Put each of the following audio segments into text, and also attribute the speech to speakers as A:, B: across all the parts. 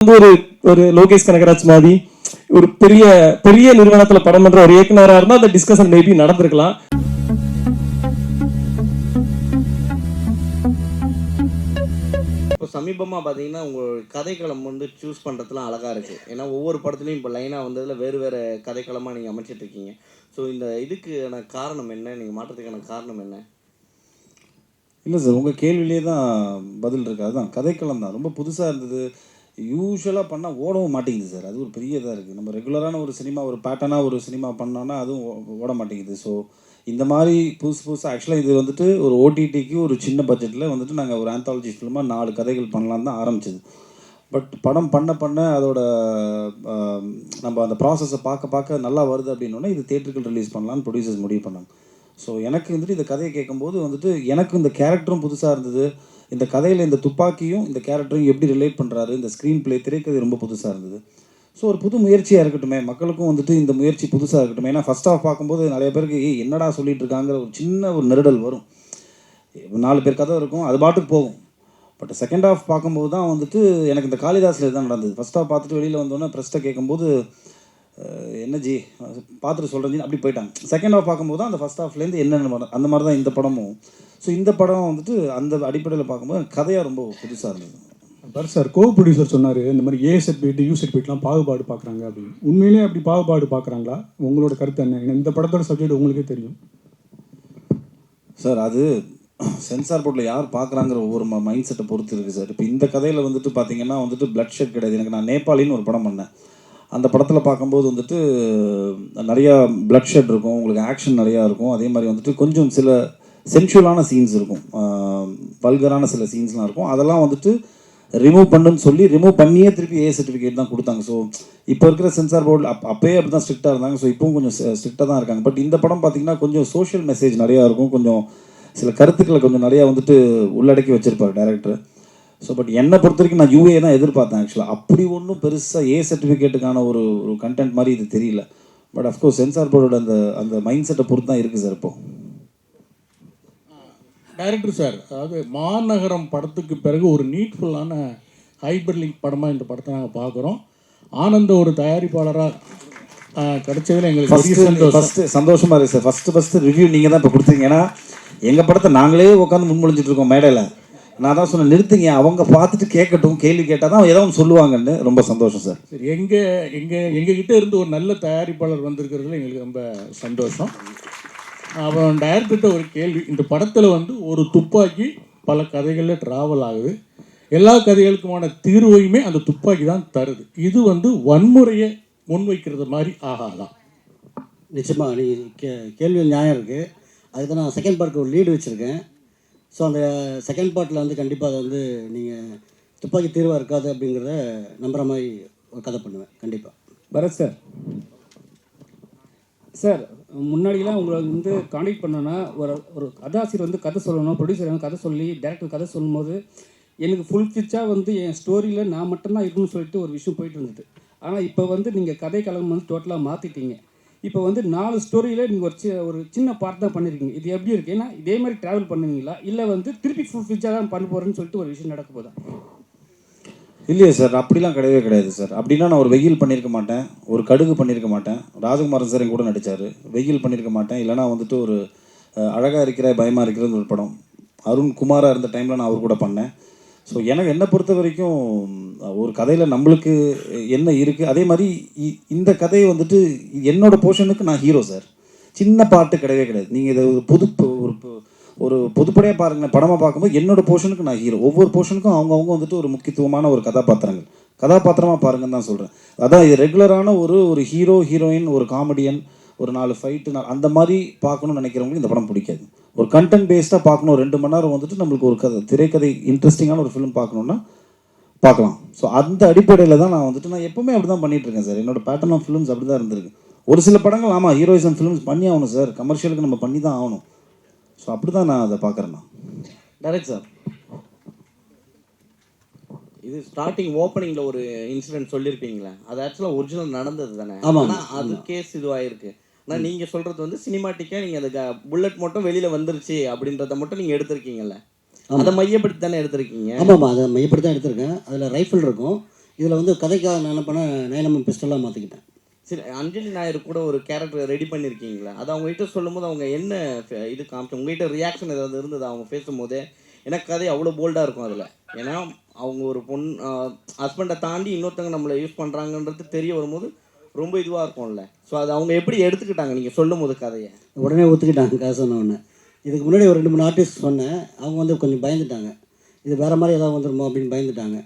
A: ஒரு ஒரு லோகேஷ் கனகராஜ் மாதிரி ஒரு பெரிய பெரிய நிறுவனத்துல படம் பண்ற ஒரு இயக்குனரா இருந்தா அந்த டிஸ்கஷன் மேபி நடந்திருக்கலாம்.
B: இப்போ சமீபமாக பார்த்தீங்கன்னா உங்கள் கதைக்களம் வந்து சூஸ் பண்ணுறதுலாம் அழகாக இருக்குது. ஏன்னா ஒவ்வொரு படத்துலையும் இப்போ லைனாக வந்ததில் வேறு வேறு கதைக்களமாக நீங்கள் அமைச்சிட்ருக்கீங்க. ஸோ இந்த இதுக்கான காரணம் என்ன? நீங்கள் மாற்றத்துக்கான காரணம் என்ன?
C: இல்லை சார், உங்கள் கேள்வியிலே தான் பதில் இருக்குது. அதுதான் கதைக்களம் தான் ரொம்ப புதுசாக இருந்தது. யூஸ்வலாக பண்ணால் ஓடவும் மாட்டேங்குது சார். அது ஒரு பெரிய இதாக இருக்குது. நம்ம ரெகுலரான ஒரு சினிமா, ஒரு பேட்டர்னாக ஒரு சினிமா பண்ணோன்னா அதுவும் ஓட மாட்டேங்குது. ஸோ இந்த மாதிரி புதுசாக ஆக்சுவலாக இது வந்துட்டு ஒரு ஓடிடிக்கு ஒரு சின்ன பட்ஜெட்டில் வந்துட்டு நாங்கள் ஒரு ஆந்தாலஜி ஃபிலிமாக 4 கதைகள் பண்ணலான்னு தான் ஆரம்பிச்சது. பட் படம் பண்ண அதோட நம்ம அந்த ப்ராசஸை பார்க்க நல்லா வருது அப்படின்னோடனே இது தியேட்டருக்கு ரிலீஸ் பண்ணலான்னு ப்ரொடியூசர்ஸ் முடிவு பண்ணாங்க. ஸோ எனக்கு வந்துட்டு இந்த கதையை கேட்கும்போது வந்துட்டு எனக்கு இந்த கேரக்டரும் புதுசாக இருந்தது. இந்த கதையில் இந்த துப்பாக்கியும் இந்த கேரக்டரும் எப்படி ரிலேட் பண்ணுறாரு, இந்த ஸ்க்ரீன் பிளே திரைக்கதை ரொம்ப புதுசாக இருந்தது. ஸோ ஒரு புது முயற்சியாக இருக்கட்டுமே, மக்களுக்கும் வந்துட்டு இந்த முயற்சி புதுசாக இருக்கட்டும். ஏன்னா ஃபஸ்ட் ஆஃப் பார்க்கும்போது நிறைய பேருக்கு என்னடா சொல்லிட்டு இருக்காங்கிற ஒரு சின்ன ஒரு நெருடல் வரும். 4 பேர் கதை இருக்கும், அது பாட்டுக்கு போகும். பட் செகண்ட் ஆஃப் பார்க்கும்போது தான் வந்துட்டு எனக்கு இந்த காளிதாஸில் தான் நடந்தது. ஃபஸ்ட் ஆஃப் பார்த்துட்டு வெளியில் வந்தோடனே ப்ரெஸ்ட்டை கேட்கும்போது என்ன ஜி பார்த்துட்டு சொல்கிறேன் ஜி அப்படி போயிட்டாங்க. செகண்ட் ஆஃப் பார்க்கும்போது தான் அந்த ஃபஸ்ட் ஆஃப்லேருந்து என்னென்ன அந்த மாதிரி தான் இந்த படமும். ஸோ இந்த படம் வந்துட்டு அந்த அடிப்படையில் பார்க்கும்போது கதையாக ரொம்ப புதுசாக இருந்தது.
D: பட் சார், கோ ப்ரொடியூசர் சொன்னார் இந்த மாதிரி ஏ சர்டிஃபிகேட் யூ சர்டிஃபிகேட்லாம் பாகுபாடு பார்க்குறாங்க அப்படின்னு. உண்மையிலே அப்படி பாகுபாடு பார்க்குறாங்களா? உங்களோட கருத்து என்ன? ஏன்னா இந்த படத்தோட சப்ஜெக்ட் உங்களுக்கே தெரியும்
C: சார். அது சென்சார் போர்ட்டில் யார் பார்க்குறாங்கிற ஒவ்வொரு மைண்ட் செட்டை பொறுத்து இருக்குது சார். இப்போ இந்த கதையில் வந்துட்டு பார்த்தீங்கன்னா வந்துட்டு பிளட் ஷெட் கிடையாது. எனக்கு நான் நேபாளின்னு ஒரு படம் பண்ணேன். அந்த படத்தில் பார்க்கும்போது வந்துட்டு நிறையா பிளட் ஷெட் இருக்கும், உங்களுக்கு ஆக்ஷன் நிறையா இருக்கும். அதே மாதிரி வந்துட்டு கொஞ்சம் சில சென்சுவலான சீன்ஸ் இருக்கும், வல்கரான சில சீன்ஸ்லாம் இருக்கும். அதெல்லாம் வந்துட்டு ரிமூவ் பண்ணுன்னு சொல்லி ரிமூவ் பண்ணியே திருப்பி ஏ சர்டிஃபிகேட் தான் கொடுத்தாங்க. ஸோ இப்போ இருக்கிற சென்சார் போர்டு அப்போயே அப்படி தான் ஸ்ட்ரிக்டாக இருந்தாங்க. ஸோ இப்போவும் கொஞ்சம் ஸ்ட்ரிக்டாக தான் இருக்காங்க. பட் இந்த படம் பார்த்திங்கன்னா கொஞ்சம் சோஷியல் மெசேஜ் நிறையா இருக்கும், கொஞ்சம் சில கருத்துக்களை கொஞ்சம் நிறையா வந்துட்டு உள்ளடக்கி வச்சுருப்பார் டைரக்டர். ஸோ பட் என்னை பொறுத்த வரைக்கும் நான் யூஏ தான் எதிர்பார்த்தேன் ஆக்சுவலாக. அப்படி ஒன்றும் பெருசாக ஏ சர்டிஃபிகேட்டுக்கான ஒரு கண்டென்ட் மாதிரி இது தெரியல. பட் அஃப்கோர்ஸ் சென்சார் போர்டோட அந்த மைண்ட் செட்டை பொறுத்து தான் இருக்குது சார். இப்போது
E: டைரக்டர் சார், அதாவது மாநகரம் படத்துக்கு பிறகு ஒரு நீட்ஃபுல்லான ஹைபர்லிங்க் படமாக இந்த படத்தை நாங்கள் பார்க்குறோம். ஆனந்த ஒரு தயாரிப்பாளராக கிடைச்சதில் எங்களுக்கு
C: ஃபஸ்ட்டு சந்தோஷமாக இருக்குது சார். ஃபஸ்ட்டு ரிவ்யூ நீங்கள் தான் இப்போ கொடுத்தீங்க. ஏன்னா எங்கள் படத்தை நாங்களே உட்காந்து முன்மொழிஞ்சிட்டு இருக்கோம் மேடையில். நான் தான் சொன்னேன் நிறுத்துங்க, அவங்க பார்த்துட்டு கேட்கட்டும், கேள்வி கேட்டால் தான் ஏதோ ஒன்று சொல்லுவாங்கன்னு. ரொம்ப சந்தோஷம் சார்.
E: சரி, எங்ககிட்ட இருந்து ஒரு நல்ல தயாரிப்பாளர் வந்திருக்கிறதுல எங்களுக்கு ரொம்ப சந்தோஷம். அப்புறம் டைரக்டர்கிட்ட ஒரு கேள்வி, இந்த படத்தில் வந்து ஒரு துப்பாக்கி பல கதைகளில் ட்ராவல் ஆகுது. எல்லா கதைகளுக்குமான தீர்வையுமே அந்த துப்பாக்கி தான் தருது. இது வந்து வன்முறையை முன்வைக்கிறது மாதிரி ஆகாதான்?
F: நிச்சயமாக நீ கேள்வியில் நியாயம் இருக்குது. அதுக்கு தான் நான் செகண்ட் பார்ட்டுக்கு ஒரு லீடு வச்சுருக்கேன். ஸோ அந்த செகண்ட் பார்ட்டில் வந்து கண்டிப்பாக அதை வந்து நீங்கள் துப்பாக்கி தீர்வாக இருக்காது அப்படிங்கிறத நம்புகிற மாதிரி ஒரு கதை பண்ணுவேன் கண்டிப்பாக.
G: பரத் சார், சார் முன்னாடிலாம் உங்களை வந்து கான்டாக்ட் பண்ணோன்னா ஒரு கதாசிரியர் வந்து கதை சொல்லணும், ப்ரொடியூசர் வந்து கதை சொல்லி டேரக்டர் கதை சொல்லும்போது எனக்கு ஃபுல் ஃபிச்சாக வந்து என் ஸ்டோரியில் நான் மட்டும்தான் இருக்குன்னு சொல்லிட்டு ஒரு விஷயம் போயிட்டு இருந்தது. ஆனால் இப்போ வந்து நீங்கள் கதை கலகம் வந்து டோட்டலாக மாற்றிட்டீங்க. இப்போ வந்து 4 ஸ்டோரியில் நீங்கள் ஒரு சின்ன பார்ட் தான் பண்ணியிருக்கீங்க. இது எப்படி இருக்குது? ஏன்னா இதே மாதிரி ட்ராவல் பண்ணுவீங்களா, இல்லை வந்து திருப்பி ஃபுல் ஃபிச்சாக தான் பண்ண போகிறேன்னு சொல்லிட்டு ஒரு விஷயம் நடக்க போதா?
C: இல்லையே சார், அப்படிலாம் கிடையவே கிடையாது சார். அப்படின்னா நான் ஒரு வெயில் பண்ணியிருக்க மாட்டேன், ஒரு கடுகு பண்ணியிருக்க மாட்டேன். ராஜகுமாரன் சார் என் கூட நடித்தார், வெயில் பண்ணியிருக்க மாட்டேன். இல்லைனா வந்துட்டு ஒரு அழகாக இருக்கிற பயமாக இருக்கிறது ஒரு படம் அருண் குமாராக இருந்த டைமில் நான் அவர் கூட பண்ணேன். ஸோ எனக்கு என்னை பொறுத்த வரைக்கும் ஒரு கதையில் நம்மளுக்கு என்ன இருக்குது, அதே மாதிரி இந்த கதையை வந்துட்டு என்னோடய போர்ஷனுக்கு நான் ஹீரோ சார். சின்ன பாட்டு கிடையவே கிடையாது. நீங்கள் இதை ஒரு பொதுப்படையாக பாருங்கள், படமாக பார்க்கும்போது என்னோடய போர்ஷனுக்கு நான் ஹீரோ. ஒவ்வொரு போர்ஷனுக்கும் அவங்கவுங்க வந்துட்டு ஒரு முக்கியத்துவமான ஒரு கதாபாத்திரமாக பாருங்கன்னு தான் சொல்கிறேன். அதான் இது ரெகுலரான ஒரு ஹீரோ ஹீரோயின், ஒரு காமெடியன், ஒரு 4 ஃபைட்டு அந்த மாதிரி பார்க்கணும்னு நினைக்கிறவங்களுக்கு இந்த படம் பிடிக்காது. ஒரு கண்டென்ட் பேஸ்டாக பார்க்கணும், 2 மணி நேரம் வந்துட்டு நம்மளுக்கு ஒரு திரைக்கதை இன்ட்ரெஸ்டிங்கான ஒரு ஃபிலிம் பார்க்கணுன்னா பார்க்கலாம். ஸோ அந்த அடிப்படையில் தான் நான் எப்போவுமே அப்படி தான் பண்ணிகிட்ருக்கேன் சார். என்னோடய பேட்டர்ன் ஆஃப் ஃபிலிம்ஸ் அப்படி தான் இருந்திருக்கு. ஒரு சில படங்கள் ஆமாம் ஹீரோயிசம் ஃபிலிம்ஸ் பண்ணி ஆகணும் சார், கமர்ஷியலுக்கு நம்ம பண்ணி தான் ஆகணும். ஸோ அப்படி தான் நான் அதை பார்க்குறேன்னா.
B: டைரக்ட் சார், இது ஸ்டார்டிங் ஓப்பனிங்கில் ஒரு இன்சிடென்ட் சொல்லியிருப்பீங்களே, அது ஆக்சுவலாக ஒரிஜினல் நடந்தது தானே?
F: ஆமாம்,
B: அது கேஸ் இதுவாகிருக்கு. ஆனால் நீங்கள் சொல்கிறது வந்து சினிமாட்டிக்காக நீங்கள் அந்த புல்லட் மட்டும் வெளியில் வந்துருச்சு அப்படின்றத மட்டும் நீங்கள் எடுத்திருக்கீங்கல்ல, அதை மையப்படுத்தி தானே எடுத்திருக்கீங்க?
F: ஆமாம், அதை மையப்படுத்தி தான் எடுத்திருக்கேன். அதில் ரைஃபிள் இருக்கும். இதில் வந்து கதைக்காக நான் என்ன பண்ணேன், நயனம்மன் பிஸ்டலாக மாற்றிக்கிட்டேன்.
B: சரி, அஞ்சலி நாயர் கூட ஒரு கேரக்டர் ரெடி பண்ணியிருக்கீங்களா? அது அவங்ககிட்ட சொல்லும்போது அவங்க என்ன இது காமிச்சு உங்ககிட்ட ரியாக்ஷன் ஏதாவது இருந்தது அவங்க பேசும்போதே? ஏன்னா கதை அவ்வளோ போல்டாக இருக்கும் அதில். ஏன்னா அவங்க ஒரு ஹஸ்பண்டை தாண்டி இன்னொருத்தவங்க நம்மளை யூஸ் பண்ணுறாங்கன்றது தெரிய வரும்போது ரொம்ப இதுவாக இருக்கும்ல. ஸோ அது அவங்க எப்படி எடுத்துக்கிட்டாங்க நீங்கள் சொல்லும் போது கதையை?
F: உடனே ஒத்துக்கிட்டாங்க கதை சொன்ன உடனே. இதுக்கு முன்னாடி ஒரு 2-3 ஆர்டிஸ்ட் சொன்னேன், அவங்க வந்து கொஞ்சம் பயந்துட்டாங்க, இது வேறு மாதிரி ஏதாவது வந்துடுமோ அப்படின்னு பயந்துட்டாங்க.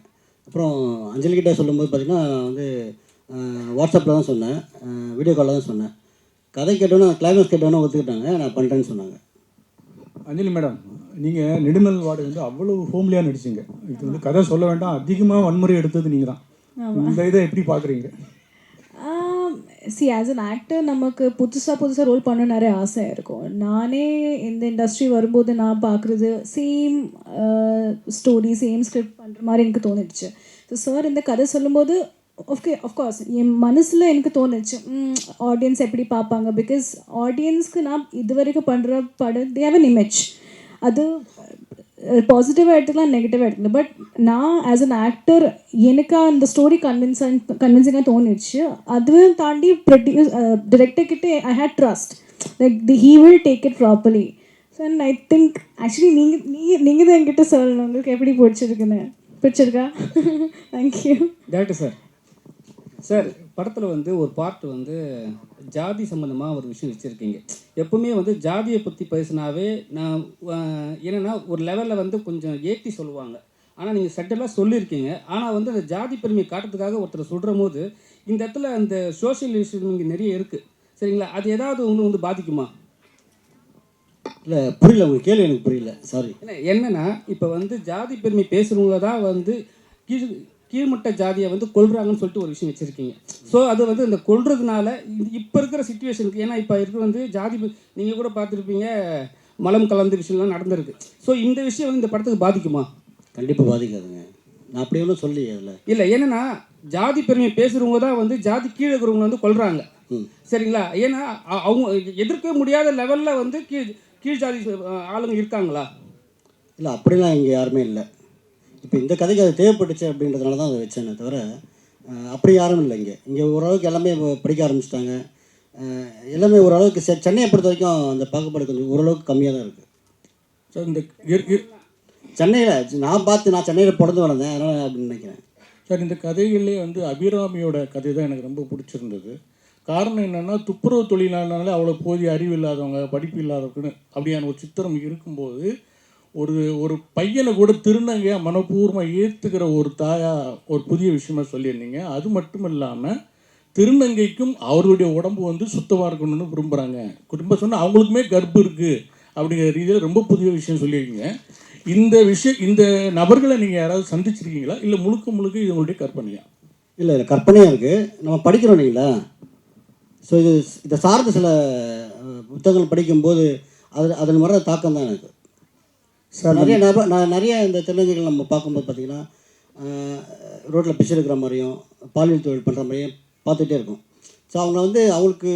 F: அப்புறம் அஞ்சலிக்கிட்ட சொல்லும்போது பார்த்திங்கன்னா நான் வந்து வாட்ஸ்அப்பில் தான் சொன்னேன், வீடியோ காலில் தான் சொன்னேன். கதை கேட்டோன்னே கிளைமேக்ஸ் கேட்டோன்னே ஒத்துக்கிட்டாங்க, நான் பண்ணுறேன்னு சொன்னாங்க.
D: அஞ்சலி மேடம், நீங்கள் நெடுநல் வார்டு வந்து அவ்வளோ ஹோம்லியாக நடிச்சிங்க. இது வந்து கதை சொல்ல வேண்டாம், அதிகமாக வன்முறை எடுத்தது நீங்கள் தான். இந்த இதை எப்படி பார்க்குறீங்க?
H: சி ஆஸ் அன் ஆக்டர் நமக்கு புதுசாக ரோல் பண்ண நிறைய ஆசை இருக்கும். நானே இந்த இண்டஸ்ட்ரி வரும்போது நான் பார்க்குறது சேம் ஸ்டோரி சேம் ஸ்கிரிப்ட் பண்ணுற மாதிரி எனக்கு தோணிடுச்சு. ஸோ சார் இந்த கதை சொல்லும்போது அஃப்கோர்ஸ் என் மனசில் எனக்கு தோணுச்சு ஆடியன்ஸ் எப்படி பார்ப்பாங்க. பிகாஸ் ஆடியன்ஸ்க்கு நான் இது வரைக்கும் பண்ணுற படம் தே ஹேவ் அன் இமேஜ். அது பாசிட்டிவாக எடுத்துக்கலாம், நெகட்டிவாக எடுத்துக்கலாம். பட் நான் ஆஸ் அன் ஆக்டர் எனக்கு அந்த ஸ்டோரி கன்வின்சிங்காக தோணிடுச்சு. அதுவும் தாண்டி டிரெக்டர்கிட்ட I had trust like he will take it properly. So and I think actually நீங்கள் தான் என்கிட்ட சொல்லணும் உங்களுக்கு எப்படி பிடிச்சிருக்கா? தேங்க்யூ.
G: டேரக்டர் சார், சார் படத்தில் வந்து ஒரு பார்ட் வந்து ஜாதி சம்மந்தமாக ஒரு விஷயம் வச்சுருக்கீங்க. எப்பவுமே வந்து ஜாதியை பற்றி பேசினாவே நான் என்னென்னா ஒரு லெவலில் வந்து கொஞ்சம் ஏற்றி சொல்லுவாங்க. ஆனால் நீங்கள் சட்டெல்லாம் சொல்லியிருக்கீங்க. ஆனால் வந்து அந்த ஜாதி பெருமையை காட்டுறதுக்காக ஒருத்தர் சொல்கிற போது இந்த இடத்துல அந்த சோஷியல் இஷ்யூ இங்கே நிறைய இருக்குது, சரிங்களா? அது ஏதாவது உங்களுக்கு வந்து பாதிக்குமா?
F: இல்லை புரியல, உங்கள் கேள்வி எனக்கு புரியல, சாரி.
G: என்னென்னா இப்போ வந்து ஜாதி பெருமை பேசுகிறவங்க தான் வந்து கீழ்மட்ட ஜாதியை வந்து கொல்றாங்கன்னு சொல்லிட்டு ஒரு விஷயம் வச்சுருக்கீங்க. ஸோ அது வந்து இந்த கொல்றதுனால இப்போ இருக்கிற சிச்சுவேஷனுக்கு, ஏன்னா இப்போ இருக்கிற வந்து ஜாதி நீங்கள் கூட பார்த்துருப்பீங்க மலம் கலந்த விஷயம்லாம் நடந்திருக்கு. ஸோ இந்த விஷயம் வந்து இந்த படத்துக்கு பாதிக்குமா?
F: கண்டிப்பாக பாதிக்காதுங்க, நான் அப்படி ஒன்றும் சொல்லி அதில்
G: இல்லை. என்னென்னா ஜாதி பெருமையை பேசுகிறவங்க தான் வந்து ஜாதி கீழே இருக்கிறவங்க வந்து கொல்றாங்க, சரிங்களா? ஏன்னா அவங்க எதிர்க்க முடியாத லெவலில் வந்து கீழ் ஜாதி ஆளுங்க இருக்காங்களா?
F: இல்லை அப்படிலாம் இங்கே யாருமே இல்லை. இப்போ இந்த கதைக்கு அது தேவைப்பட்டுச்சு அப்படின்றதுனால தான் அதை வச்சேனே தவிர அப்படி யாரும் இல்லை. இங்கே ஓரளவுக்கு எல்லாமே படிக்க ஆரம்பிச்சிட்டாங்க. எல்லாமே ஓரளவுக்கு சென்னையை பொறுத்த வரைக்கும் அந்த பாகுபாடு கொஞ்சம் ஓரளவுக்கு கம்மியாக தான் இருக்குது.
E: சார் இந்த
F: சென்னையில் நான் சென்னையில் பிறந்து வளர்ந்தேன், அதனால் அப்படின்னு நினைக்கிறேன்.
E: சார் இந்த கதைகளே வந்து அபிராமியோட கதை தான் எனக்கு ரொம்ப பிடிச்சிருந்தது. காரணம் என்னென்னா துப்புரவு தொழிலாளனாலே அவ்வளோ போதிய அறிவு இல்லாதவங்க, படிப்பு இல்லாதவங்கன்னு அப்படியான ஒரு சித்திரம் இருக்கும்போது ஒரு பையனை கூட திருநங்கையாக மனப்பூர்வமாக ஏற்றுக்கிற ஒரு ஒரு புதிய விஷயமா சொல்லியிருந்தீங்க. அது மட்டும் இல்லாமல் திருநங்கைக்கும் அவர்களுடைய உடம்பு வந்து சுத்தமாக இருக்கணும்னு விரும்புகிறாங்க. குடும்ப சொன்னால் அவங்களுக்குமே கர்ப்பம் இருக்குது அப்படிங்கிற ரீதியில் ரொம்ப புதிய விஷயம் சொல்லியிருக்கீங்க. இந்த நபர்களை நீங்கள் யாராவது சந்திச்சிருக்கீங்களா, இல்லை முழுக்க இது உங்களுடைய கற்பனையா?
F: இல்லை கற்பனையாக இருக்குது, நம்ம படிக்கிறோம் இல்லைங்களா. ஸோ இதை சார்ந்த சில புத்தகங்கள் படிக்கும்போது அதன் வர தாக்கம் தான் எனக்கு. சார் நிறைய இந்த திருநங்கைகள் நம்ம பார்க்கும்போது பார்த்திங்கன்னா ரோட்டில் பிச்சை எடுக்கிற மாதிரியும் பாலியல் தொழில் பண்ணுற மாதிரியும் பார்த்துட்டே இருக்கும். ஸோ அவங்க வந்து அவங்களுக்கு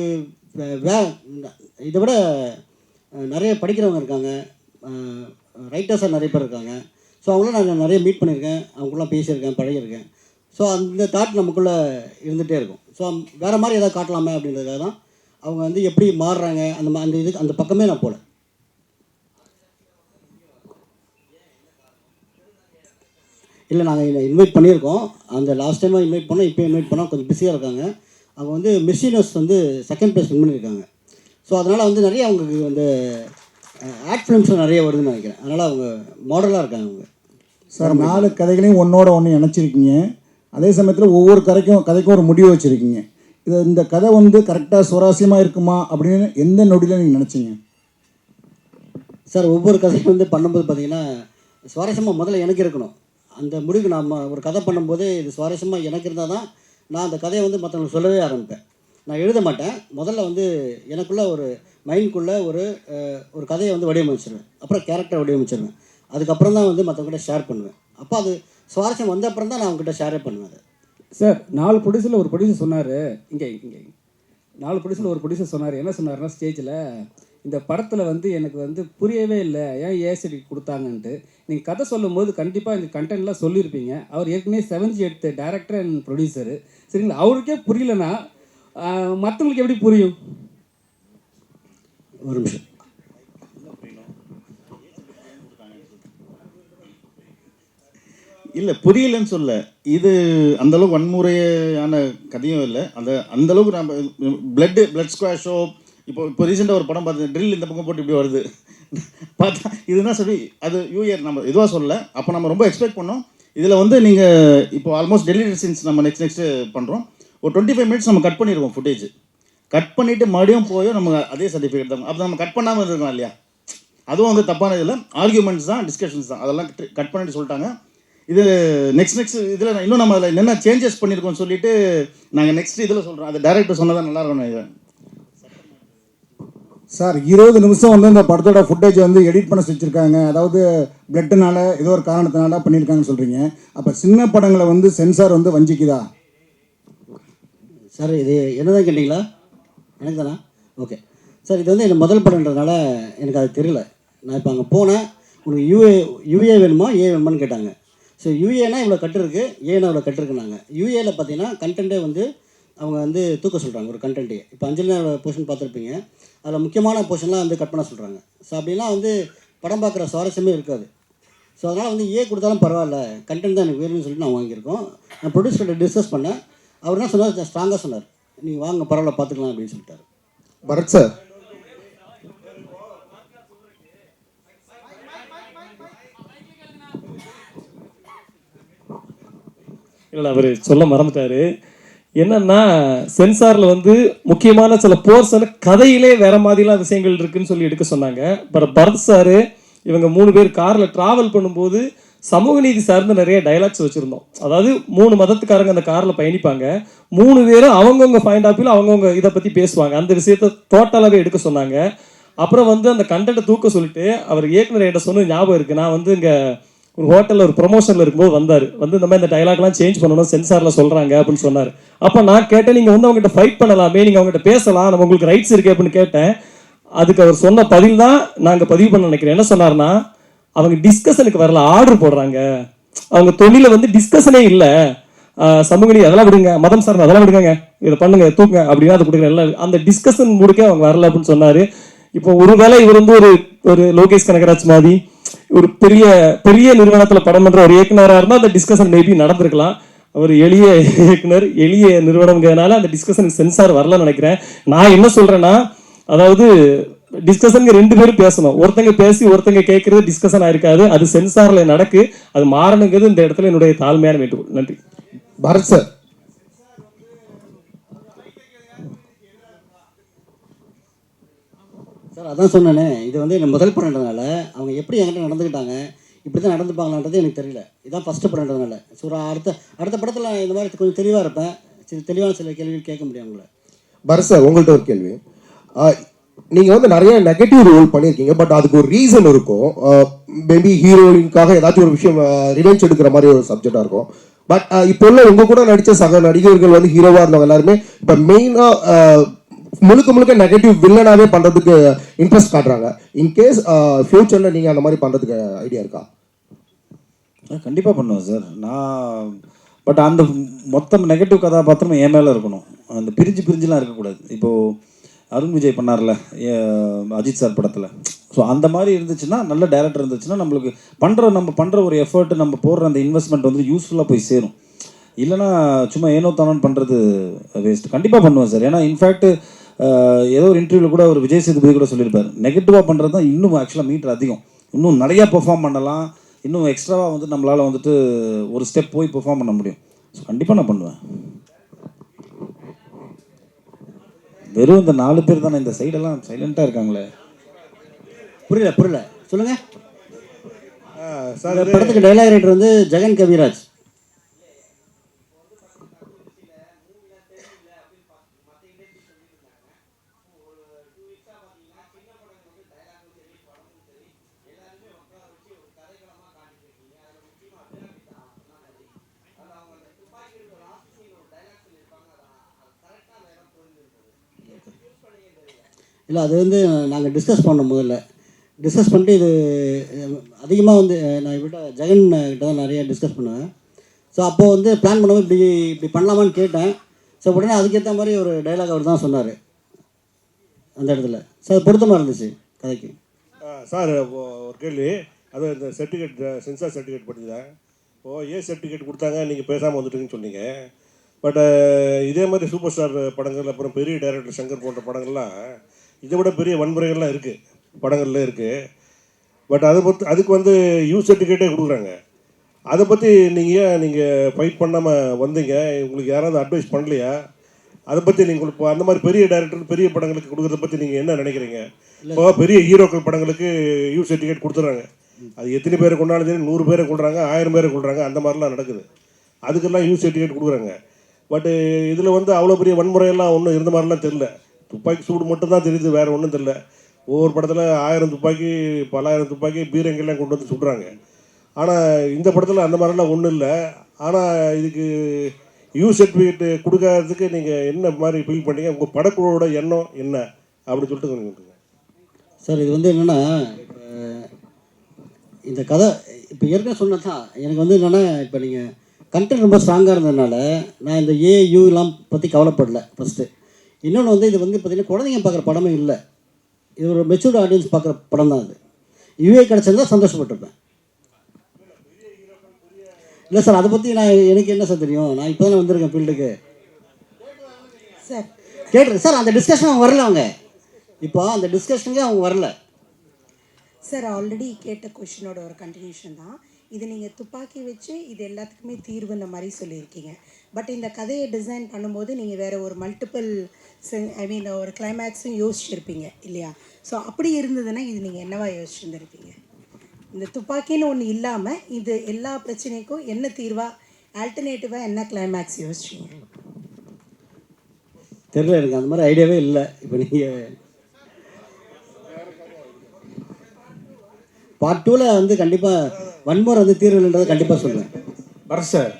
F: இதை விட நிறைய படிக்கிறவங்க இருக்காங்க, ரைட்டர்ஸாக நிறைய பேர் இருக்காங்க. ஸோ அவங்களாம் நான் நிறைய மீட் பண்ணியிருக்கேன், அவங்களாம் பேசியிருக்கேன், பழகியிருக்கேன். ஸோ அந்த தாட் நமக்குள்ளே இருந்துகிட்டே இருக்கும். ஸோ வேறு மாதிரி எதாவது காட்டலாமே அப்படின்றதுக்காக தான் அவங்க வந்து எப்படி மாறுறாங்க அந்த பக்கமே நான் போகல. இல்லை நாங்கள் இன்வைட் பண்ணியிருக்கோம், அந்த லாஸ்ட் டைமாக இன்வைட் பண்ணோம், இப்போ இன்வைட் பண்ணோம், கொஞ்சம் பிஸியாக இருக்காங்க. அவங்க வந்து மிஸ் யூனிவர்ஸ் வந்து 2nd ப்ளேஸ் வின் பண்ணியிருக்காங்க. ஸோ அதனால் வந்து நிறைய அவங்களுக்கு வந்து ஆட் ஃபிலிம்ஸில் நிறைய வருதுன்னு நினைக்கிறேன். அதனால் அவங்க மாடலாக இருக்காங்க அவங்க.
I: சார் 4 கதைகளையும் ஒன்றோட ஒன்று இணைச்சிருக்கீங்க. அதே சமயத்தில் ஒவ்வொரு கதைக்கும் ஒரு முடிவு வச்சுருக்கீங்க. இந்த கதை வந்து கரெக்டாக சுவாரஸ்யமாக இருக்குமா அப்படின்னு எந்த நொடியில் நீங்கள் நினச்சிங்க?
F: சார் ஒவ்வொரு கதையும் வந்து பண்ணும்போது பார்த்திங்கன்னா சுவாரஸ்யமாக முதல்ல எனக்கு இருக்கணும். அந்த முடிவுக்கு நம்ம ஒரு கதை பண்ணும்போது இது சுவாரஸ்யமாக எனக்கு இருந்தால் தான் நான் அந்த கதையை வந்து மற்றவங்களுக்கு சொல்லவே ஆரம்பிப்பேன். நான் எழுத மாட்டேன், முதல்ல வந்து எனக்குள்ளே ஒரு மைண்டுக்குள்ளே ஒரு கதையை வந்து வடிவமைச்சிருவேன், அப்புறம் கேரக்டரை வடிவமைச்சிருவேன், அதுக்கப்புறம் தான் வந்து மற்றவங்ககிட்ட ஷேர் பண்ணுவேன். அப்போ அது சுவாரஸ்யம் வந்த அப்புறம் தான் நான் அவங்ககிட்ட ஷேரே பண்ணுவேன். அது
G: சார் 4 ப்ரொடியூசரில் ஒரு ப்ரொடியூசர் சொன்னார், இங்கே 4 ப்ரொடியூசரில் ஒரு ப்ரொடியூசர் சொன்னார். என்ன சொன்னார்னா ஸ்டேஜில் இந்த படத்தில் வந்து எனக்கு வந்து புரியவே இல்லை ஏன் ஏசடி கொடுத்தாங்கன்ட்டு. நீங்கள் கதை சொல்லும் போது கண்டிப்பாக இந்த கண்டென்ட்லாம் சொல்லியிருப்பீங்க. அவர் ஏற்கனவே 7G எடுத்த டைரக்டர் அண்ட் ப்ரொடியூசரு, சரிங்களா? அவருக்கே புரியலன்னா மற்றவங்களுக்கு எப்படி புரியும்?
F: ஒரு நிமிஷம்.
C: இல்லை புரியலன்னு சொல்ல, இது அந்தளவுக்கு வன்முறையான கதையும் இல்லை. அந்தளவுக்கு நம்ம பிளட் ஸ்குவாஷோ இப்போ ரீசெண்டாக ஒரு படம் பார்த்து ட்ரில் இந்த பக்கம் போட்டு இப்படி வருது பார்த்தா இதுதான் சொல்லி அது யூஏ நம்ம இதுவாக சொல்லலை. அப்போ நம்ம ரொம்ப எக்ஸ்பெக்ட் பண்ணோம். இதில் வந்து நீங்கள் இப்போ ஆல்மோஸ்ட் டெலிவரி சீன்ஸ் நம்ம நெக்ஸ்ட் பண்ணுறோம். ஒரு 25 மினிட்ஸ் நம்ம கட் பண்ணிடுவோம் ஃபுட்டேஜ். கட் பண்ணிவிட்டு மறுபடியும் போய் நம்ம அதே சர்டிஃபிகேட் தான். அப்போ நம்ம கட் பண்ணாமல் இருக்கோம் இல்லையா? அதுவும் வந்து தப்பான இதில் ஆர்கியூமெண்ட்ஸ் தான், டிஸ்கஷன்ஸ் தான், அதெல்லாம் கட் பண்ணிட்டு சொல்லிட்டாங்க. இது நெக்ஸ்ட் இதில் இன்னும் நம்ம அதில் என்னென்ன சேஞ்சஸ் பண்ணியிருக்கோம்னு சொல்லிட்டு நாங்கள் நெக்ஸ்ட் இதில் சொல்கிறோம். அது டேரக்டர் சொன்னதான் நல்லா இருக்கணும். இது
I: சார் 20 நிமிஷம் வந்து இந்த படத்தோட ஃபுட்டேஜ் வந்து எடிட் பண்ண வச்சுருக்காங்க. அதாவது பிளட்டுனால ஏதோ ஒரு காரணத்தினால பண்ணியிருக்காங்கன்னு சொல்கிறீங்க. அப்போ சின்ன படங்களை வந்து சென்சார் வந்து வஞ்சிக்குதா
F: சார்? இது என்னதான் கேட்டிங்களா? எனக்கு தானே? Okay sir. இது வந்து எனக்கு முதல் படம்ன்றதுனால எனக்கு அது தெரியல. நான் இப்போ அங்கே போனேன், உங்களுக்கு யூஏ வேணுமா ஏ வேணுமான்னு கேட்டாங்க. ஸோ யூஏனா இவ்வளோ கட்டு இருக்குது, ஏன்னா இவ்வளோ கட்டு இருக்குனாங்க. யூஏல பார்த்தீங்கன்னா கண்டென்ட்டே வந்து அவங்க வந்து தூக்க சொல்கிறாங்க ஒரு கண்டென்ட்டே. இப்போ அஞ்சலினோட போர்ஷன் பார்த்துருப்பீங்க, அதில் முக்கியமான போர்ஷன்லாம் வந்து கட் பண்ண சொல்கிறாங்க. ஸோ அப்படிலாம் வந்து படம் பார்க்குற சுவாரஸ்யமே இருக்காது. ஸோ அதனால் வந்து ஏ கொடுத்தாலும் பரவாயில்ல, கண்டென்ட் தான் எனக்கு வேணும்னு சொல்லிட்டு நான் வாங்கியிருக்கோம். நான் ப்ரொடியூசர்கிட்ட டிஸ்கஸ் பண்ணேன். அவர் என்ன சொன்னார், ஸ்ட்ராங்காக சொன்னார், நீங்கள் வாங்க பரவாயில்ல பார்த்துக்கலாம் அப்படின்னு சொல்லிட்டார்.
J: பரத் சார்,
A: இல்லை அவர் சொல்ல மறந்துட்டாரு. என்னன்னா சென்சாரில் வந்து முக்கியமான சில போர்ஷன் கதையிலே வேற மாதிரிலாம் விஷயங்கள் இருக்குன்னு சொல்லி எடுக்க சொன்னாங்க. பரத் சார் இவங்க 3 பேர் காரில் ட்ராவல் பண்ணும்போது சமூக நீதி சார்ந்த நிறைய டைலாக்ஸ் வச்சுருந்தோம். அதாவது 3 மதத்துக்காரங்க அந்த காரில் பயணிப்பாங்க. 3 பேரும் அவங்கவுங்க பாயிண்ட் ஆஃப் வியூவில் அவங்கவுங்க இதை பற்றி பேசுவாங்க. அந்த விஷயத்த டோட்டலாகவே எடுக்க சொன்னாங்க. அப்புறம் வந்து அந்த கண்டென்ட்டை தூக்க சொல்லிட்டு அவர் இயக்குனர் என்கிட்ட சொன்னது ஞாபகம் இருக்குது. நான் வந்து இங்கே ஒரு ஹோட்டலில் ஒரு ப்ரொமோஷனில் இருக்கும்போது வந்தார். வந்து இந்த மாதிரி இந்த டைலாக்லாம் சேஞ்ச் பண்ணணும் சென்சாரில் சொல்கிறாங்க அப்படின்னு சொன்னார். அப்போ நான் கேட்டேன், நீங்கள் வந்து அவங்ககிட்ட ஃபைட் பண்ணலாமே, நீங்கள் அவங்ககிட்ட பேசலாம், நம்ம உங்களுக்கு ரைட்ஸ் இருக்கு அப்படின்னு கேட்டேன். அதுக்கு அவர் சொன்ன பதில் தான் நாங்கள் பதிவு பண்ண நினைக்கிறேன். என்ன சொன்னார்னா, அவங்க டிஸ்கஷனுக்கு வரல, ஆர்டர் போடுறாங்க. அவங்க தொழில வந்து டிஸ்கஷனே இல்லை. சமூக நீதி அதெல்லாம் விடுங்க, மதம் சார்ந்த அதெல்லாம் விடுங்க, இதை பண்ணுங்க தூக்குங்க அப்படின்னா அது கொடுக்குற எல்லாம் அந்த டிஸ்கஷன் முடிக்க அவங்க வரல அப்படின்னு சொன்னார். இப்போ ஒருவேளை இவர் வந்து ஒரு லோகேஷ் கனகராஜ் மாதிரி ஒரு பெரிய பெரிய நிறுவனத்தில் படம் பண்ணுற ஒரு இயக்குனராக இருந்தால் அந்த டிஸ்கஷன் மேபி நடந்திருக்கலாம். அவர் எளிய இயக்குனர், எளிய நிறுவனங்கிறதுனால அந்த டிஸ்கஷனுக்கு சென்சார் வரலன்னு நினைக்கிறேன். நான் என்ன சொல்கிறேன்னா, அதாவது டிஸ்கஷனுக்கு 2 பேரும் பேசணும். ஒருத்தங்க பேசி ஒருத்தங்க கேட்கறது டிஸ்கஷன் ஆயிருக்காது. அது சென்சாரில் நடக்கு. அது மாறணுங்கிறது இந்த இடத்துல என்னுடைய தாழ்மையான வேண்டுகோள். நன்றி.
J: பரத் சார்,
F: சார் அதான் சொன்னேனே, இது வந்து எனக்கு முதல் படம்ன்றதுனால அவங்க எப்படி என்கிட்ட நடந்துக்கிட்டாங்க, இப்படி தான் நடந்துப்பாங்களான்றது எனக்கு தெரியல. இதுதான் ஃபஸ்ட்டு படம்ன்றதுனால. ஸோ அடுத்த படத்தில் இந்த மாதிரி கொஞ்சம் தெளிவாக இருப்பேன். சரி, தெளிவான சில கேள்விகள் கேட்க முடியும் உங்களை.
J: பரத் சார் உங்கள்கிட்ட ஒரு கேள்வி. நீங்கள் வந்து நிறைய நெகட்டிவ் ரோல் பண்ணியிருக்கீங்க, பட் அதுக்கு ஒரு ரீசன் இருக்கும். மேபி ஹீரோயினுக்காக ஏதாச்சும் ஒரு விஷயம் ரிவெஞ்ச் எடுக்கிற மாதிரி ஒரு சப்ஜெக்டாக இருக்கும். பட் இப்போ உள்ள உங்கள் கூட நடித்த சக நடிகர்கள் வந்து ஹீரோவாக இருந்தவங்க எல்லாருமே இப்போ மெயினாக முழுக்க நெகட்டிவ் வில்லனாகவே பண்ணுறதுக்கு இன்ட்ரெஸ்ட் காட்டுறாங்க. இன்கேஸ் ஃப்யூச்சரில் நீங்கள் அந்த மாதிரி பண்ணுறதுக்கு ஐடியா இருக்கா?
C: கண்டிப்பாக பண்ணுவேன் சார். பட் அந்த மொத்தம் நெகட்டிவ் கதாபாத்திரம் என் மேலே இருக்கணும். அந்த பிரிஞ்சுலாம் இருக்கக்கூடாது. இப்போது அருண் விஜய் பண்ணார்ல அஜித் சார் படத்தில். ஸோ அந்த மாதிரி இருந்துச்சுன்னா, நல்ல டேரக்டர் இருந்துச்சுன்னா, நம்மளுக்கு நம்ம பண்ணுற ஒரு எஃபர்ட், நம்ம போடுற அந்த இன்வெஸ்ட்மெண்ட் வந்து யூஸ்ஃபுல்லாக போய் சேரும். இல்லைனா சும்மா ஏனோ தானோன்னு பண்ணுறது வேஸ்ட். கண்டிப்பாக பண்ணுவேன் சார். ஏன்னா இன்ஃபேக்ட் ஏதோ ஒரு இன்டர்வியூவில் கூட ஒரு விஜய் சேதுபதி கூட சொல்லியிருப்பார், நெகட்டிவாக பண்ணுறது தான் இன்னும் ஆக்சுவலாக மீட்டர் அதிகம், இன்னும் நிறையா பெர்ஃபார்ம் பண்ணலாம், இன்னும் எக்ஸ்ட்ராவாக வந்து நம்மளால் வந்துட்டு ஒரு ஸ்டெப் போய் பெர்ஃபார்ம் பண்ண முடியும். ஸோ கண்டிப்பாக நான் பண்ணுவேன். வெறும் இந்த 4 பேர் தானே, இந்த சைடெல்லாம் சைலண்ட்டாக இருக்காங்களே.
F: புரியல சொல்லுங்க சார். படத்துக்கு டைலாக் ரைட்டர் வந்து ஜெகன் கவிராஜ். இல்லை அது வந்து நாங்கள் டிஸ்கஸ் பண்ணோம் முதல்ல. டிஸ்கஸ் பண்ணிட்டு இது அதிகமாக வந்து நான் இவர்கிட்ட ஜெகன் கிட்ட தான் நிறைய டிஸ்கஸ் பண்ணுவேன். ஸோ அப்போது வந்து பிளான் பண்ணுவோம் இப்படி பண்ணலாமான்னு கேட்டேன். ஸோ உடனே அதுக்கேற்ற மாதிரி ஒரு டைலாக் அவர் தான் சொன்னார் அந்த இடத்துல. ஸோ அது பொருத்தமாக இருந்துச்சு கதைக்கு.
K: சார் ஒரு கேள்வி, அது இந்த சர்டிஃபிகேட் சென்சார் சர்டிஃபிகேட் பண்ணிதான் இப்போது சர்டிஃபிகேட் கொடுத்தாங்க, நீங்கள் பேசாமல் வந்துட்டுங்கன்னு சொன்னீங்க. பட் இதே மாதிரி சூப்பர் ஸ்டார் படங்கள், அப்புறம் பெரிய டைரக்டர் சங்கர் போன்ற படங்கள்லாம் இதை விட பெரிய வன்முறைகள்லாம் இருக்குது, படங்கள்ல இருக்குது. பட் அதுக்கு வந்து சர்டிஃபிகேட்டே கொடுக்குறாங்க. அதை பற்றி நீங்கள் ஃபைட் பண்ணாமல் வந்தீங்க, உங்களுக்கு யாராவது அட்வைஸ் பண்ணலையா? அதை பற்றி நீங்கள் இப்போ அந்த மாதிரி பெரிய டைரக்டர் பெரிய படங்களுக்கு கொடுக்குறத பற்றி நீங்கள் என்ன நினைக்கிறீங்க? இப்போ பெரிய ஹீரோக்கள் படங்களுக்கு சர்டிஃபிகேட் கொடுத்துட்றாங்க. அது எத்தனை பேரை கொண்டாலும் சரி, 100 பேரை கொள்றாங்க, 1000 பேரை கொள்றாங்க, அந்த மாதிரிலாம் நடக்குது. அதுக்கெல்லாம் சர்டிஃபிகேட் கொடுக்குறாங்க. பட்டு இதில் வந்து அவ்வளோ பெரிய வன்முறையெல்லாம் ஒன்றும் இருந்த மாதிரிலாம் தெரில. துப்பாக்கி சூடு மட்டும்தான் தெரியுது, வேறு ஒன்றும் தெரில. ஒவ்வொரு படத்தில் 1000 துப்பாக்கி, பலாயிரம் துப்பாக்கி, பீரங்கெல்லாம் கொண்டு வந்து சுடுறாங்க. ஆனால் இந்த படத்தில் அந்த மாதிரிலாம் ஒன்றும் இல்லை. ஆனால் இதுக்கு சர்டிஃபிகேட் கொடுக்காததுக்கு நீங்கள் என்ன மாதிரி ஃபீல் பண்ணீங்க? உங்கள் படக்குழுவோட எண்ணம் என்ன அப்படின்னு சொல்லிட்டு கொஞ்சம் சொல்லுங்க
F: சார். இது வந்து என்னென்னா, இந்த கதை இப்போ ஏற்கனவே சொன்னதான் எனக்கு வந்து என்னென்னா, இப்போ நீங்கள் கண்டென்ட் ரொம்ப ஸ்ட்ராங்காக இருந்ததுனால நான் இந்த யூலாம் பற்றி கவலைப்படல ஃபஸ்ட்டு. இன்னொன்று வந்து இது வந்து பார்த்திங்கன்னா குழந்தைங்க பார்க்குற படமே இல்லை, இது ஒரு மெச்சூர்டு ஆடியன்ஸ் பார்க்குற படம் தான். அது யூஏ கிடச்சிருந்தா சந்தோஷப்பட்டிருப்பேன். இல்லை சார், அதை பற்றி எனக்கு என்ன சார் தெரியும்? நான் இப்போ தானே வந்திருக்கேன் ஃபீல்டுக்கு. சார் கேட்டுரு சார், அந்த டிஸ்கஷன் அவங்க வரல. அவங்க இப்போ அந்த டிஸ்கஷனுக்கு அவங்க வரல
L: சார். ஆல்ரெடி கேட்ட கொஷினோட ஒரு கண்டினியூஷன் தான் இது. நீங்கள் துப்பாக்கி வச்சு இது எல்லாத்துக்குமே தீர்வுன்ற மாதிரி சொல்லியிருக்கீங்க. பட் இந்த கதையை டிசைன் பண்ணும்போது நீங்கள் வேறு ஒரு மல்டிபிள் ஒரு கிளைமேக்ஸும் யோசிச்சுருப்பீங்க இல்லையா? ஸோ அப்படி இருந்ததுன்னா இது நீங்கள் என்னவா யோசிச்சுருந்துருப்பீங்க? இந்த துப்பாக்கின்னு ஒன்று இல்லாமல் இது எல்லா பிரச்சனைக்கும் என்ன தீர்வாக, ஆல்டர்னேட்டிவாக என்ன கிளைமேக்ஸ் யோசிச்சிங்க?
F: தெரியல, எனக்கு அந்த மாதிரி ஐடியாவே இல்லை. இப்போ நீங்கள் பார்ட் 2ல் வந்து கண்டிப்பாக வன்முறை வந்து தீர்வுன்றதை கண்டிப்பாக சொல்லுவேன்.
D: சார்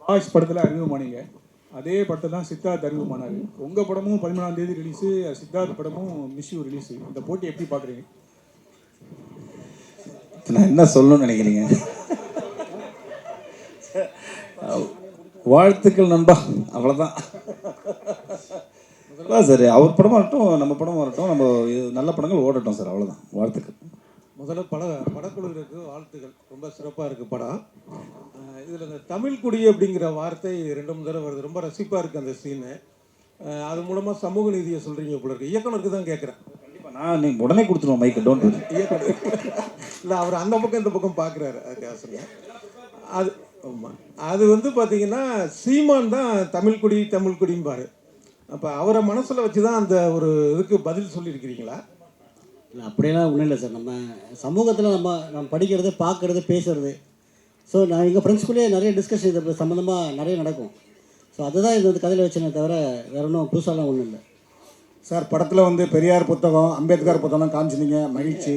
D: பாய்ஸ் படத்தில் அறிமுகமானீங்க, அதே படத்தை தான் சித்தார்த் அறிமுகமானார். உங்கள் படமும் 13ஆம் தேதி ரிலீஸு, சித்தார்த் படமும் மிஸ்யூ ரிலீஸு. இந்த போட்டி எப்படி பார்க்குறீங்க?
C: நான் என்ன சொல்லணும்னு நினைக்கிறீங்க? வாழ்த்துக்கள் நண்பா, அவ்வளோதான். சார் அவர் படமாக வரட்டும், நம்ம படம் வரட்டும், நம்ம நல்ல படங்கள் ஓடட்டும் சார், அவ்வளோதான். வாழ்த்துக்கள்.
M: முதல்ல படக்குழுவிற்கு வாழ்த்துக்கள். ரொம்ப சிறப்பாக இருக்குது படம். இதில் இந்த தமிழ் குடி அப்படிங்கிற வார்த்தை 2 தடவை வருது. ரொம்ப ரசிப்பாக இருக்குது அந்த சீனு. அது மூலமாக சமூக நீதியை சொல்கிறீங்க போல இருக்குது. இயக்குனருக்கு தான் கேட்குறேன்.
C: கண்டிப்பாக நீங்கள் உடனே கொடுத்துருவோம் மைக்கு, டோன்ட் வரி.
M: இயக்குனர் இல்லை, அவர் அந்த பக்கம் இந்த பக்கம் பார்க்குறாரு. அதுக்காக சொல்லுங்கள். அது ஆமாம், அது வந்து பார்த்தீங்கன்னா சீமான் தான் தமிழ் குடிம்பார். அப்போ அவரை மனசில் வச்சு தான் அந்த ஒரு இதுக்கு பதில் சொல்லியிருக்கிறீங்களா?
F: இல்லை, அப்படியெல்லாம் ஒன்றும் இல்லை சார். நம்ம சமூகத்தில் நம்ம படிக்கிறது, பார்க்குறது, பேசுகிறது. ஸோ நான் எங்கள் ஃப்ரெண்ட்ஸ்குள்ளேயே நிறைய டிஸ்கஷன் இது சம்மந்தமாக நிறைய நடக்கும். ஸோ அதுதான் இந்த கதையில் வச்சேனே தவிர வேறு ஒன்றும் புதுசாலாம் ஒன்றும் இல்லை
I: சார். படத்தில் வந்து பெரியார் புத்தகம், அம்பேத்கர் புத்தகம் காமிச்சிருந்தீங்க, மகிழ்ச்சி.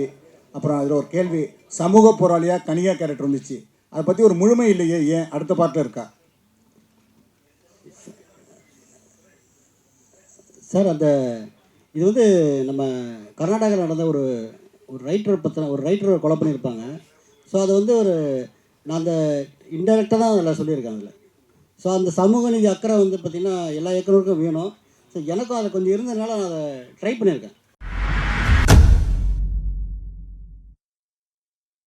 I: அப்புறம் அதில் ஒரு கேள்வி, சமூக போராளியாக கனிகா கேரக்டர் வந்துச்சு, அதை பற்றி ஒரு முழுமை இல்லையே, ஏன் அடுத்த பாட்டில் இருக்கா
F: சார்? இது வந்து நம்ம கர்நாடகாவில் நடந்த ஒரு ரைட்டர் கொலை பண்ணியிருப்பாங்க. ஸோ அது வந்து நான் அந்த இன்டெரக்டாக தான் அதில் சொல்லியிருக்கேன் அதில். ஸோ அந்த சமூக நீதி அக்கறை வந்து பார்த்திங்கன்னா எல்லா இயக்குனருக்கும் வேணும். ஸோ எனக்கும் அதை கொஞ்சம் இருந்ததுனால நான் அதை ட்ரை பண்ணியிருக்கேன்.